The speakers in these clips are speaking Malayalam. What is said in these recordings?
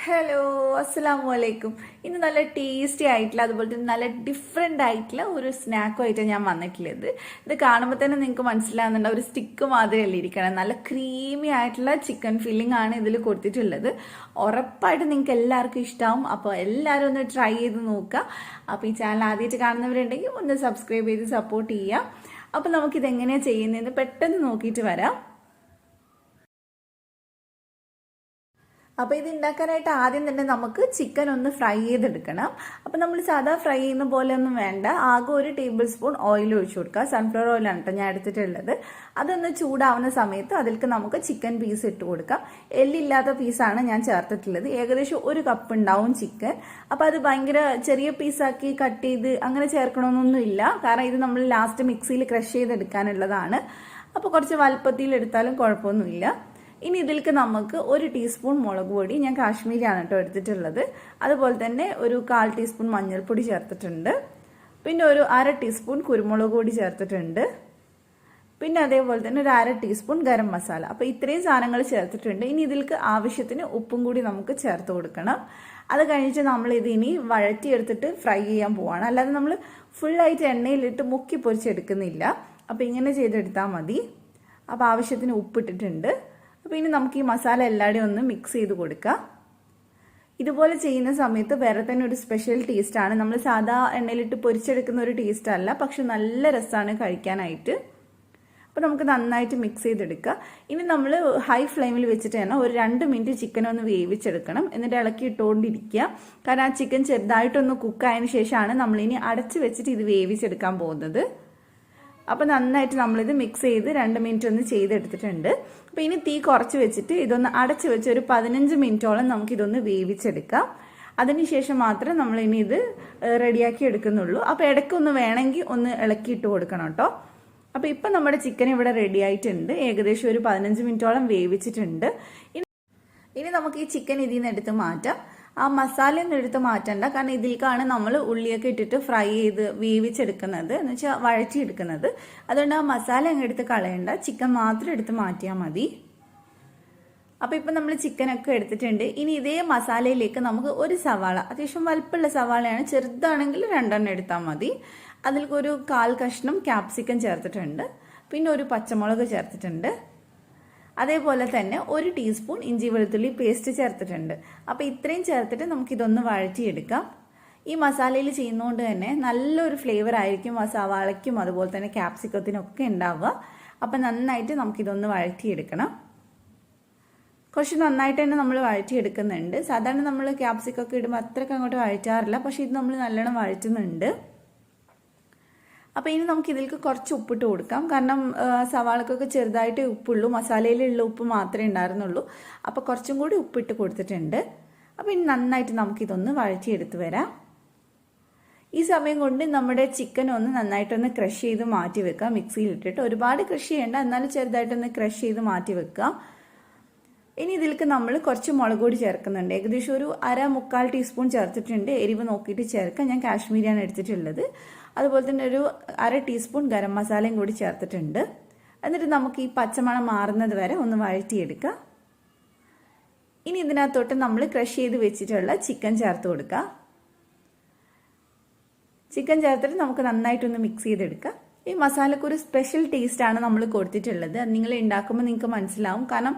ഹലോ, അസ്സലാമു അലൈക്കും. ഇന്ന് നല്ല ടേസ്റ്റി ആയിട്ടുള്ള അതുപോലെ തന്നെ നല്ല ഡിഫറെൻ്റ് ആയിട്ടുള്ള ഒരു സ്നാക്കുമായിട്ട് ഞാൻ വന്നിട്ടുള്ളത്. ഇത് കാണുമ്പോൾ തന്നെ നിങ്ങൾക്ക് മനസ്സിലാകുന്നുണ്ട്, ഒരു സ്റ്റിക്ക് മാതിരിയല്ല ഇരിക്കണം. നല്ല ക്രീമി ആയിട്ടുള്ള ചിക്കൻ ഫില്ലിംഗ് ആണ് ഇതിൽ കൊടുത്തിട്ടുള്ളത്. ഉറപ്പായിട്ട് നിങ്ങൾക്ക് എല്ലാവർക്കും ഇഷ്ടമാവും. അപ്പോൾ എല്ലാവരും ഒന്ന് ട്രൈ ചെയ്ത് നോക്കുക. അപ്പോൾ ഈ ചാനൽ ആദ്യമായിട്ട് കാണുന്നവരുണ്ടെങ്കിൽ ഒന്ന് സബ്സ്ക്രൈബ് ചെയ്ത് സപ്പോർട്ട് ചെയ്യുക. അപ്പോൾ നമുക്കിത് എങ്ങനെയാണ് ചെയ്യുന്നതെന്ന് പെട്ടെന്ന് നോക്കിയിട്ട് വരാം. അപ്പോൾ ഇത് ഉണ്ടാക്കാനായിട്ട് ആദ്യം തന്നെ നമുക്ക് ചിക്കൻ ഒന്ന് ഫ്രൈ ചെയ്തെടുക്കണം. അപ്പോൾ നമ്മൾ സാധാ ഫ്രൈ ചെയ്യുന്ന പോലെ ഒന്നും വേണ്ട. ആകെ 1 ടേബിൾ സ്പൂൺ ഓയിൽ ഒഴിച്ചു കൊടുക്കുക. സൺഫ്ലവർ ഓയിലാണ് കേട്ടോ ഞാൻ എടുത്തിട്ടുള്ളത്. അതൊന്ന് ചൂടാവുന്ന സമയത്ത് അതിലേക്ക് നമുക്ക് ചിക്കൻ പീസ് ഇട്ട് കൊടുക്കാം. എല്ലില്ലാത്ത പീസാണ് ഞാൻ ചേർത്തിട്ടുള്ളത്. ഏകദേശം 1 കപ്പ് ഉണ്ടാവും ചിക്കൻ. അപ്പോൾ അത് ഭയങ്കര ചെറിയ പീസാക്കി കട്ട് ചെയ്ത് അങ്ങനെ ചേർക്കണമെന്നൊന്നുമില്ല. കാരണം ഇത് നമ്മൾ ലാസ്റ്റ് മിക്സിയിൽ ക്രഷ് ചെയ്തെടുക്കാനുള്ളതാണ്. അപ്പോൾ കുറച്ച് വലുപ്പത്തിൽ എടുത്താലും കുഴപ്പമൊന്നുമില്ല. ഇനി ഇതിലേക്ക് നമുക്ക് 1 ടീസ്പൂൺ മുളക് പൊടി, ഞാൻ കാശ്മീരിയാണ് കേട്ടോ എടുത്തിട്ടുള്ളത്. അതുപോലെ തന്നെ ഒരു 1/4 ടീസ്പൂൺ മഞ്ഞൾപ്പൊടി ചേർത്തിട്ടുണ്ട്. പിന്നെ ഒരു 1/2 ടീസ്പൂൺ കുരുമുളക് പൊടി ചേർത്തിട്ടുണ്ട്. പിന്നെ അതേപോലെ തന്നെ ഒരു 1/2 ടീസ്പൂൺ ഗരം മസാല. അപ്പോൾ ഇത്രയും സാധനങ്ങൾ ചേർത്തിട്ടുണ്ട്. ഇനി ഇതിലേക്ക് ആവശ്യത്തിന് ഉപ്പും കൂടി നമുക്ക് ചേർത്ത് കൊടുക്കണം. അത് കഴിഞ്ഞിട്ട് നമ്മൾ ഇത് ഇനി വഴറ്റിയെടുത്തിട്ട് ഫ്രൈ ചെയ്യാൻ പോവാണ്. അല്ലാതെ നമ്മൾ ഫുള്ളായിട്ട് എണ്ണയിലിട്ട് മുക്കി പൊരിച്ചെടുക്കുന്നില്ല. അപ്പോൾ ഇങ്ങനെ ചെയ്തെടുത്താൽ മതി. അപ്പോൾ ആവശ്യത്തിന് ഉപ്പിട്ടിട്ടുണ്ട്. അപ്പോൾ ഇനി നമുക്ക് ഈ മസാല എല്ലാവരുടെയും ഒന്ന് മിക്സ് ചെയ്ത് കൊടുക്കാം. ഇതുപോലെ ചെയ്യുന്ന സമയത്ത് വേറെ തന്നെ ഒരു സ്പെഷ്യൽ ടേസ്റ്റാണ്. നമ്മൾ സാധാ എണ്ണയിലിട്ട് പൊരിച്ചെടുക്കുന്ന ഒരു ടേസ്റ്റ് അല്ല, പക്ഷെ നല്ല രസമാണ് കഴിക്കാനായിട്ട്. അപ്പോൾ നമുക്ക് നന്നായിട്ട് മിക്സ് ചെയ്തെടുക്കുക. ഇനി നമ്മൾ ഹൈ ഫ്ലെയിമിൽ വെച്ചിട്ട് തന്നെ ഒരു 2 മിനിറ്റ് ചിക്കൻ ഒന്ന് വേവിച്ചെടുക്കണം. എന്നിട്ട് ഇളക്കി ഇട്ടുകൊണ്ടിരിക്കുക. കാരണം ആ ചിക്കൻ ചെറുതായിട്ടൊന്ന് കുക്കായതിനു ശേഷമാണ് നമ്മളിനി അടച്ച് വെച്ചിട്ട് ഇത് വേവിച്ചെടുക്കാൻ പോകുന്നത്. അപ്പോൾ നന്നായിട്ട് നമ്മളിത് മിക്സ് ചെയ്ത് 2 മിനിറ്റ് ഒന്ന് ചെയ്തെടുത്തിട്ടുണ്ട്. അപ്പോൾ ഇനി തീ കുറച്ച് വെച്ചിട്ട് ഇതൊന്ന് അടച്ച് വെച്ച് ഒരു 15 മിനിറ്റോളം നമുക്കിതൊന്ന് വേവിച്ചെടുക്കാം. അതിനുശേഷം മാത്രമേ നമ്മൾ ഇനി ഇത് റെഡിയാക്കി എടുക്കുന്നുള്ളൂ. അപ്പോൾ ഇടയ്ക്കൊന്ന് വേണമെങ്കിൽ ഒന്ന് ഇളക്കിയിട്ട് കൊടുക്കണം കേട്ടോ. അപ്പോൾ ഇപ്പം നമ്മുടെ ചിക്കൻ ഇവിടെ റെഡി ആയിട്ടുണ്ട്. ഏകദേശം ഒരു 15 മിനിറ്റോളം വേവിച്ചിട്ടുണ്ട്. ഇനി നമുക്ക് ഈ ചിക്കൻ ഇതിൽ നിന്ന് എടുത്ത് മാറ്റാം. ആ മസാലയൊന്നും എടുത്ത് മാറ്റണ്ട. കാരണം ഇതിലേക്കാണ് നമ്മൾ ഉള്ളിയൊക്കെ ഇട്ടിട്ട് ഫ്രൈ ചെയ്ത് വേവിച്ചെടുക്കുന്നത്, എന്ന് വെച്ചാൽ വഴറ്റിയെടുക്കുന്നത്. അതുകൊണ്ട് ആ മസാല അങ്ങ് എടുത്ത് കളയണ്ട, ചിക്കൻ മാത്രം എടുത്ത് മാറ്റിയാൽ മതി. അപ്പോൾ ഇപ്പം നമ്മൾ ചിക്കനൊക്കെ എടുത്തിട്ടുണ്ട്. ഇനി ഇതേ മസാലയിലേക്ക് നമുക്ക് ഒരു സവാള, അത്യാവശ്യം വലുപ്പമുള്ള സവാളയാണ്, ചെറുതാണെങ്കിൽ 2 എടുത്താൽ മതി. അതിലേക്ക് ഒരു 1/4 കഷ്ണം ക്യാപ്സിക്കം ചേർത്തിട്ടുണ്ട്. പിന്നെ ഒരു പച്ചമുളക് ചേർത്തിട്ടുണ്ട്. അതേപോലെ തന്നെ 1 ടീസ്പൂൺ ഇഞ്ചി വെളുത്തുള്ളി പേസ്റ്റ് ചേർത്തിട്ടുണ്ട്. അപ്പോൾ ഇത്രയും ചേർത്തിട്ട് നമുക്കിതൊന്ന് വഴറ്റിയെടുക്കാം. ഈ മസാലയിൽ ചെയ്യുന്നതുകൊണ്ട് തന്നെ നല്ലൊരു ഫ്ലേവർ ആയിരിക്കും ആ സവാളയ്ക്കും അതുപോലെ തന്നെ ക്യാപ്സിക്കത്തിനൊക്കെ ഉണ്ടാവുക. അപ്പം നന്നായിട്ട് നമുക്കിതൊന്ന് വഴറ്റിയെടുക്കണം. കുറച്ച് നന്നായിട്ട് തന്നെ നമ്മൾ വഴറ്റിയെടുക്കുന്നുണ്ട്. സാധാരണ നമ്മൾ ക്യാപ്സിക്കൊക്കെ ഇടുമ്പോൾ അത്രയ്ക്ക് അങ്ങോട്ട് വഴറ്റാറില്ല, പക്ഷേ ഇത് നമ്മൾ നല്ലോണം വഴറ്റുന്നുണ്ട്. അപ്പോൾ ഇനി നമുക്ക് ഇതിലേക്ക് കുറച്ച് ഉപ്പിട്ട് കൊടുക്കാം. കാരണം സവാളക്കൊക്കെ ചെറുതായിട്ട് ഉപ്പുള്ളൂ, മസാലയിലുള്ള ഉപ്പ് മാത്രമേ ഉണ്ടായിരുന്നുള്ളൂ. അപ്പോൾ കുറച്ചും കൂടി ഉപ്പിട്ട് കൊടുത്തിട്ടുണ്ട്. അപ്പോൾ ഇനി നന്നായിട്ട് നമുക്കിതൊന്ന് വഴറ്റിയെടുത്ത് വരാം. ഈ സമയം കൊണ്ട് നമ്മുടെ ചിക്കൻ ഒന്ന് നന്നായിട്ടൊന്ന് ക്രഷ് ചെയ്ത് മാറ്റി വെക്കാം. മിക്സിയിലിട്ടിട്ട് ഒരുപാട് ക്രഷ് ചെയ്യേണ്ട, എന്നാലും ചെറുതായിട്ടൊന്ന് ക്രഷ് ചെയ്ത് മാറ്റി വെക്കാം. ഇനി ഇതിലേക്ക് നമ്മൾ കുറച്ച് മുളക് പൊടി ചേർക്കുന്നുണ്ട്. ഏകദേശം ഒരു 1/4 ടീസ്പൂൺ ചേർത്തിട്ടുണ്ട്. എരിവ് നോക്കിയിട്ട് ചേർക്കാം. ഞാൻ കാശ്മീരിയാണ് എടുത്തിട്ടുള്ളത്. അതുപോലെ തന്നെ ഒരു 1/2 ടീസ്പൂൺ ഗരം മസാലയും കൂടി ചേർത്തിട്ടുണ്ട്. എന്നിട്ട് നമുക്ക് ഈ പച്ചമണം മാറുന്നത് വരെ ഒന്ന് വഴറ്റിയെടുക്കാം. ഇനി ഇതിനകത്തോട്ട് നമ്മൾ ക്രഷ് ചെയ്ത് വെച്ചിട്ടുള്ള ചിക്കൻ ചേർത്ത് കൊടുക്കാം. ചിക്കൻ ചേർത്തിട്ട് നമുക്ക് നന്നായിട്ടൊന്ന് മിക്സ് ചെയ്തെടുക്കാം. ഈ മസാലയ്ക്ക് ഒരു സ്പെഷ്യൽ ടേസ്റ്റാണ് നമ്മൾ കൊടുത്തിട്ടുള്ളത്. അത് നിങ്ങൾ ഉണ്ടാക്കുമ്പോൾ നിങ്ങൾക്ക് മനസ്സിലാവും. കാരണം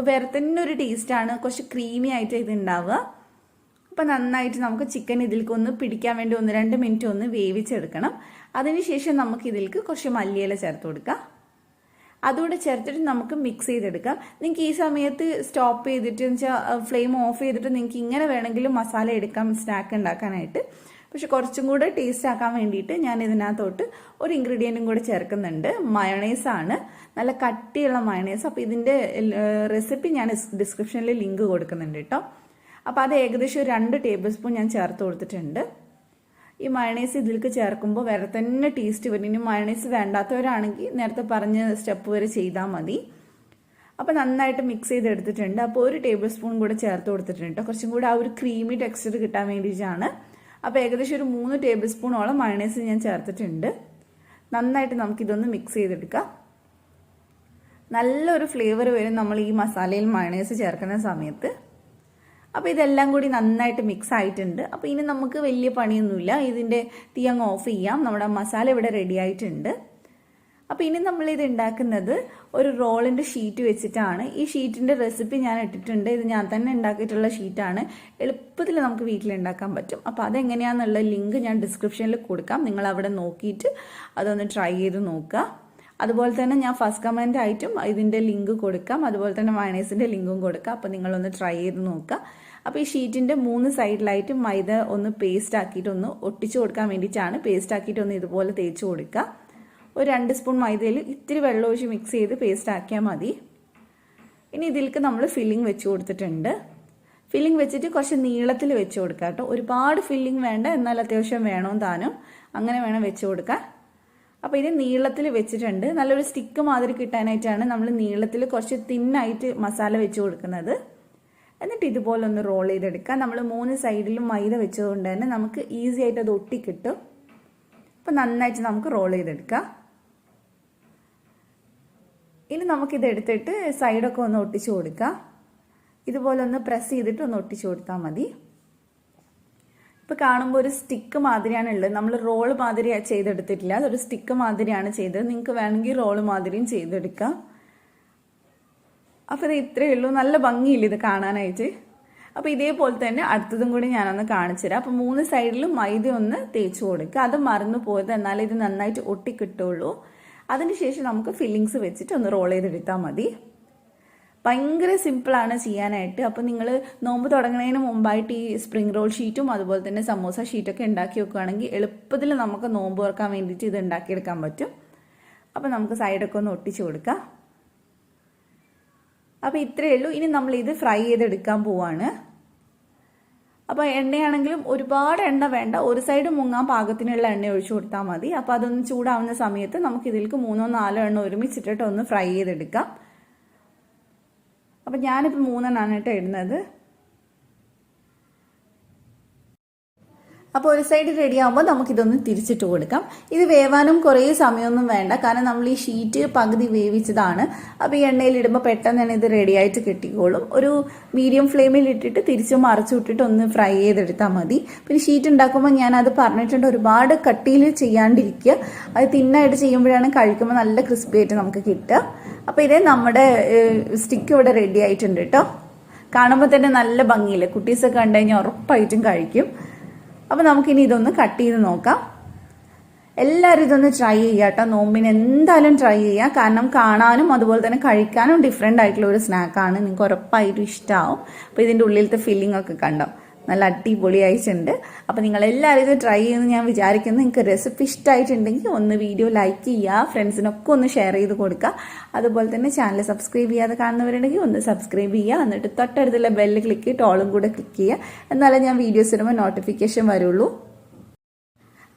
വേറെ തന്നെ ഒരു ടേസ്റ്റാണ്, കുറച്ച് ക്രീമി ആയിട്ട് ഇത് ഉണ്ടാവുക. അപ്പം നന്നായിട്ട് നമുക്ക് ചിക്കൻ ഇതിലേക്ക് ഒന്ന് പിടിക്കാൻ വേണ്ടി 1-2 മിനിറ്റ് ഒന്ന് വേവിച്ചെടുക്കണം. അതിനുശേഷം നമുക്ക് ഇതിലേക്ക് കുറച്ച് മല്ലിയില ചേർത്ത് കൊടുക്കാം. അതുകൂടെ ചേർത്തിട്ട് നമുക്ക് മിക്സ് ചെയ്തെടുക്കാം. നിങ്ങൾക്ക് ഈ സമയത്ത് സ്റ്റോപ്പ് ചെയ്തിട്ട് എന്ന് വെച്ചാൽ ഫ്ലെയിം ഓഫ് ചെയ്തിട്ട് നിങ്ങൾക്ക് ഇങ്ങനെ വേണമെങ്കിലും മസാല എടുക്കാം സ്നാക്ക് ഉണ്ടാക്കാനായിട്ട്. പക്ഷെ കുറച്ചും കൂടെ ടേസ്റ്റ് ആക്കാൻ വേണ്ടിയിട്ട് ഞാൻ ഇതിനകത്തോട്ട് ഒരു ഇൻഗ്രീഡിയൻറ്റും കൂടെ ചേർക്കുന്നുണ്ട്. മയണൈസാണ്, നല്ല കട്ടിയുള്ള മയണൈസ്. അപ്പോൾ ഇതിൻ്റെ റെസിപ്പി ഞാൻ ഡിസ്ക്രിപ്ഷനിൽ ലിങ്ക് കൊടുക്കുന്നുണ്ട് കേട്ടോ. അപ്പോൾ അത് ഏകദേശം 2 ടേബിൾ സ്പൂൺ ഞാൻ ചേർത്ത് കൊടുത്തിട്ടുണ്ട്. ഈ മയണൈസ് ഇതിലേക്ക് ചേർക്കുമ്പോൾ വേറെ തന്നെ ടേസ്റ്റ് വരും. ഇനി മയണൈസ് വേണ്ടാത്തവരാണെങ്കിൽ നേരത്തെ പറഞ്ഞ സ്റ്റെപ്പ് വരെ ചെയ്താൽ മതി. അപ്പോൾ നന്നായിട്ട് മിക്സ് ചെയ്തെടുത്തിട്ടുണ്ട്. അപ്പോൾ 1 ടേബിൾ സ്പൂൺ കൂടെ ചേർത്ത് കൊടുത്തിട്ടുണ്ട്. കുറച്ചും കൂടെ ആ ഒരു ക്രീമി ടെക്സ്ചർ കിട്ടാൻ വേണ്ടിയിട്ടാണ്. അപ്പോൾ ഏകദേശം ഒരു 3 ടേബിൾ സ്പൂണോളം മയണൈസ് ഞാൻ ചേർത്തിട്ടുണ്ട്. നന്നായിട്ട് നമുക്കിതൊന്ന് മിക്സ് ചെയ്തെടുക്കാം. നല്ലൊരു ഫ്ലേവർ വരും നമ്മൾ ഈ മസാലയിൽ മയണൈസ് ചേർക്കുന്ന സമയത്ത്. അപ്പോൾ ഇതെല്ലാം കൂടി നന്നായിട്ട് മിക്സ് ആയിട്ടുണ്ട്. അപ്പോൾ ഇനി നമുക്ക് വലിയ പണിയൊന്നുമില്ല, ഇതിൻ്റെ തീ അങ്ങ് ഓഫ് ചെയ്യാം. നമ്മുടെ മസാല ഇവിടെ റെഡി ആയിട്ടുണ്ട്. അപ്പോൾ ഇനി നമ്മളിത് ഉണ്ടാക്കുന്നത് ഒരു റോളിൻ്റെ ഷീറ്റ് വെച്ചിട്ടാണ്. ഈ ഷീറ്റിൻ്റെ റെസിപ്പി ഞാൻ ഇട്ടിട്ടുണ്ട്. ഇത് ഞാൻ തന്നെ ഉണ്ടാക്കിയിട്ടുള്ള ഷീറ്റാണ്. എളുപ്പത്തിൽ നമുക്ക് വീട്ടിലുണ്ടാക്കാൻ പറ്റും. അപ്പോൾ അതെങ്ങനെയാണെന്നുള്ള ലിങ്ക് ഞാൻ ഡിസ്ക്രിപ്ഷനിൽ കൊടുക്കാം. നിങ്ങൾ അവിടെ നോക്കിയിട്ട് അതൊന്ന് ട്രൈ ചെയ്ത് നോക്കുക. അതുപോലെ തന്നെ ഞാൻ ഫസ്റ്റ് കമൻ്റ് ആയിട്ടും ഇതിൻ്റെ ലിങ്ക് കൊടുക്കാം. അതുപോലെ തന്നെ മയണൈസിൻ്റെ ലിങ്കും കൊടുക്കാം. അപ്പോൾ നിങ്ങളൊന്ന് ട്രൈ ചെയ്ത് നോക്കുക. അപ്പോൾ ഈ ഷീറ്റിൻ്റെ 3 സൈഡിലായിട്ട് മൈദ ഒന്ന് പേസ്റ്റ് ആക്കിയിട്ട് ഒന്ന് ഒട്ടിച്ചു കൊടുക്കാൻ വേണ്ടിയിട്ടാണ്. പേസ്റ്റ് ആക്കിയിട്ട് ഒന്ന് ഇതുപോലെ തേച്ച് കൊടുക്കുക. ഒരു 2 സ്പൂൺ മൈദയിൽ ഇത്തിരി വെള്ളം ഒഴിച്ച് മിക്സ് ചെയ്ത് പേസ്റ്റ് ആക്കിയാൽ മതി. ഇനി ഇതിലേക്ക് നമ്മൾ ഫില്ലിംഗ് വെച്ച് കൊടുത്തിട്ടുണ്ട്. ഫില്ലിംഗ് വെച്ചിട്ട് കുറച്ച് നീളത്തിൽ വെച്ച് കൊടുക്കുക കേട്ടോ. ഒരുപാട് ഫില്ലിംഗ് വേണ്ട, എന്നാൽ അത്യാവശ്യം വേണം താനും, അങ്ങനെ വേണം വെച്ച് കൊടുക്കാൻ. അപ്പോൾ ഇത് നീളത്തിൽ വെച്ചിട്ടുണ്ട്. നല്ലൊരു സ്റ്റിക്ക് മാതിരി കിട്ടാനായിട്ടാണ് നമ്മൾ നീളത്തിൽ കുറച്ച് തിന്നായിട്ട് മസാല വെച്ച് കൊടുക്കുന്നത്. എന്നിട്ട് ഇതുപോലെ ഒന്ന് റോൾ ചെയ്തെടുക്കുക. നമ്മൾ 3 സൈഡിലും മൈദ വെച്ചതുകൊണ്ട് തന്നെ നമുക്ക് ഈസി ആയിട്ട് അത് ഒട്ടിക്കിട്ടും. അപ്പോൾ നന്നായിട്ട് നമുക്ക് റോൾ ചെയ്തെടുക്കാം. ഇനി നമുക്കിത് എടുത്തിട്ട് സൈഡൊക്കെ ഒന്ന് ഒട്ടിച്ചു കൊടുക്കാം. ഇതുപോലെ ഒന്ന് പ്രസ് ചെയ്തിട്ട് ഒന്ന് ഒട്ടിച്ചു കൊടുത്താൽ മതി. ഇപ്പോൾ കാണുമ്പോൾ ഒരു സ്റ്റിക്ക് മാതിരിയാണ് ഉള്ളത്. നമ്മൾ റോള് മാതിരി ചെയ്തെടുത്തിട്ടില്ല, അതൊരു സ്റ്റിക്ക് മാതിരിയാണ് ചെയ്തത്. നിങ്ങൾക്ക് വേണമെങ്കിൽ റോള് മാതിരിയും ചെയ്തെടുക്കാം. അപ്പോൾ ഇത് ഇത്രയേ ഉള്ളൂ. നല്ല ഭംഗിയില്ല ഇത് കാണാനായിട്ട്. അപ്പോൾ ഇതേപോലെ തന്നെ അടുത്തതും കൂടി ഞാനൊന്ന് കാണിച്ചു തരാം. അപ്പോൾ 3 സൈഡിലും മൈദ ഒന്ന് തേച്ച് കൊടുക്കുക. അത് മറന്നു പോയത്, എന്നാലേ ഇത് നന്നായിട്ട് ഒട്ടിക്കിട്ടുള്ളൂ. അതിനുശേഷം നമുക്ക് ഫില്ലിങ്സ് വെച്ചിട്ട് ഒന്ന് റോൾ ചെയ്തെടുത്താൽ മതി. ഭയങ്കര സിമ്പിളാണ് ചെയ്യാനായിട്ട്. അപ്പോൾ നിങ്ങൾ നോമ്പ് തുടങ്ങുന്നതിന് മുമ്പായിട്ട് ഈ സ്പ്രിംഗ് റോൾ ഷീറ്റും അതുപോലെ തന്നെ സമോസ ഷീറ്റൊക്കെ ഉണ്ടാക്കി വെക്കുകയാണെങ്കിൽ എളുപ്പത്തിൽ നമുക്ക് നോമ്പ് തുറക്കാൻ വേണ്ടിയിട്ട് ഇത് ഉണ്ടാക്കിയെടുക്കാൻ പറ്റും. അപ്പോൾ നമുക്ക് സൈഡൊക്കെ ഒന്ന് ഒട്ടിച്ചു കൊടുക്കാം. അപ്പോൾ ഇത്രയേ ഉള്ളൂ. ഇനി നമ്മൾ ഇത് ഫ്രൈ ചെയ്തെടുക്കാൻ പോവാണ്. അപ്പോൾ എണ്ണയാണെങ്കിലും ഒരുപാട് എണ്ണ വേണ്ട, ഒരു സൈഡ് മുങ്ങാൻ പാകത്തിനുള്ള എണ്ണ ഒഴിച്ചു കൊടുത്താൽ മതി. അപ്പോൾ അതൊന്ന് ചൂടാവുന്ന സമയത്ത് നമുക്ക് ഇതിലേക്ക് 3-4 എണ്ണ ഒരുമിച്ചിട്ടിട്ട് ഒന്ന് ഫ്രൈ ചെയ്തെടുക്കാം. അപ്പോൾ ഞാനിപ്പോൾ 3 എണ്ണമാണ് കേട്ടോ ഇടുന്നത്. അപ്പോൾ ഒരു സൈഡ് റെഡി ആകുമ്പോൾ നമുക്കിതൊന്ന് തിരിച്ചിട്ട് കൊടുക്കാം. ഇത് വേവാനും കുറേ സമയമൊന്നും വേണ്ട, കാരണം നമ്മൾ ഈ ഷീറ്റ് പകുതി വേവിച്ചതാണ്. അപ്പോൾ ഈ എണ്ണയിൽ ഇടുമ്പോൾ പെട്ടെന്ന് തന്നെ ഇത് റെഡി ആയിട്ട് കിട്ടിക്കോളും. ഒരു മീഡിയം ഫ്ലെയിമിൽ ഇട്ടിട്ട് തിരിച്ചു മറിച്ചു വിട്ടിട്ട് ഒന്ന് ഫ്രൈ ചെയ്തെടുത്താൽ മതി. പിന്നെ ഷീറ്റ് ഉണ്ടാക്കുമ്പോൾ ഞാനത് പറഞ്ഞിട്ടുണ്ട്, ഒരുപാട് കട്ടിയിൽ ചെയ്യാണ്ടിരിക്കുക. അത് തിന്നായിട്ട് ചെയ്യുമ്പോഴാണ് കഴിക്കുമ്പോൾ നല്ല ക്രിസ്പി ആയിട്ട് നമുക്ക് കിട്ടുക. അപ്പോൾ ഇതേ നമ്മുടെ സ്റ്റിക്ക് ഇവിടെ റെഡി ആയിട്ടുണ്ട് കേട്ടോ. കാണുമ്പോൾ തന്നെ നല്ല ഭംഗിയില്ലേ, കുട്ടീസൊക്കെ കണ്ടു കഴിഞ്ഞാൽ ഉറപ്പായിട്ടും കഴിക്കും. അപ്പോൾ നമുക്കിനി ഇതൊന്ന് കട്ട് ചെയ്ത് നോക്കാം. എല്ലാവരും ഇതൊന്ന് ട്രൈ ചെയ്യുക കേട്ടോ. നോമ്പിന് എന്തായാലും ട്രൈ ചെയ്യുക, കാരണം കാണാനും അതുപോലെ തന്നെ കഴിക്കാനും ഡിഫറെൻ്റ് ആയിട്ടുള്ള ഒരു സ്നാക്കാണ്. നിങ്ങൾക്ക് ഉറപ്പായിട്ടും ഇഷ്ടമാവും. അപ്പോൾ ഇതിൻ്റെ ഉള്ളിലത്തെ ഫില്ലിംഗ് ഒക്കെ കണ്ടോ, നല്ല അടിപൊളിയായിട്ടുണ്ട്. അപ്പോൾ നിങ്ങളെല്ലാവരും ഇത് ട്രൈ ചെയ്യുമെന്ന് ഞാൻ വിചാരിക്കുന്നു. നിങ്ങൾക്ക് റെസിപ്പി ഇഷ്ടമായിട്ടുണ്ടെങ്കിൽ ഒന്ന് വീഡിയോ ലൈക്ക് ചെയ്യുക, ഫ്രണ്ട്സിനൊക്കെ ഒന്ന് ഷെയർ ചെയ്ത് കൊടുക്കുക. അതുപോലെ തന്നെ ചാനൽ സബ്സ്ക്രൈബ് ചെയ്യാതെ കാണുന്നവരുണ്ടെങ്കിൽ ഒന്ന് സബ്സ്ക്രൈബ് ചെയ്യുക. എന്നിട്ട് തൊട്ടടുത്തുള്ള ബെല്ല് ക്ലിക്ക് ചെയ്തിട്ട് ഓളും കൂടെ ക്ലിക്ക് ചെയ്യുക. എന്നാലേ ഞാൻ വീഡിയോസ് ഇടുമ്പോൾ നോട്ടിഫിക്കേഷൻ വരുള്ളൂ.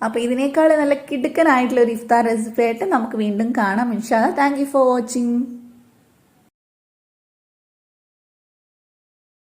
അപ്പോൾ ഇതിനേക്കാൾ നല്ല കിടുക്കനായിട്ടുള്ള ഒരു ഇഫ്താർ റെസിപ്പി ആയിട്ട് നമുക്ക് വീണ്ടും കാണാം ഇൻഷാ അല്ലാഹ്. Thank you for watching.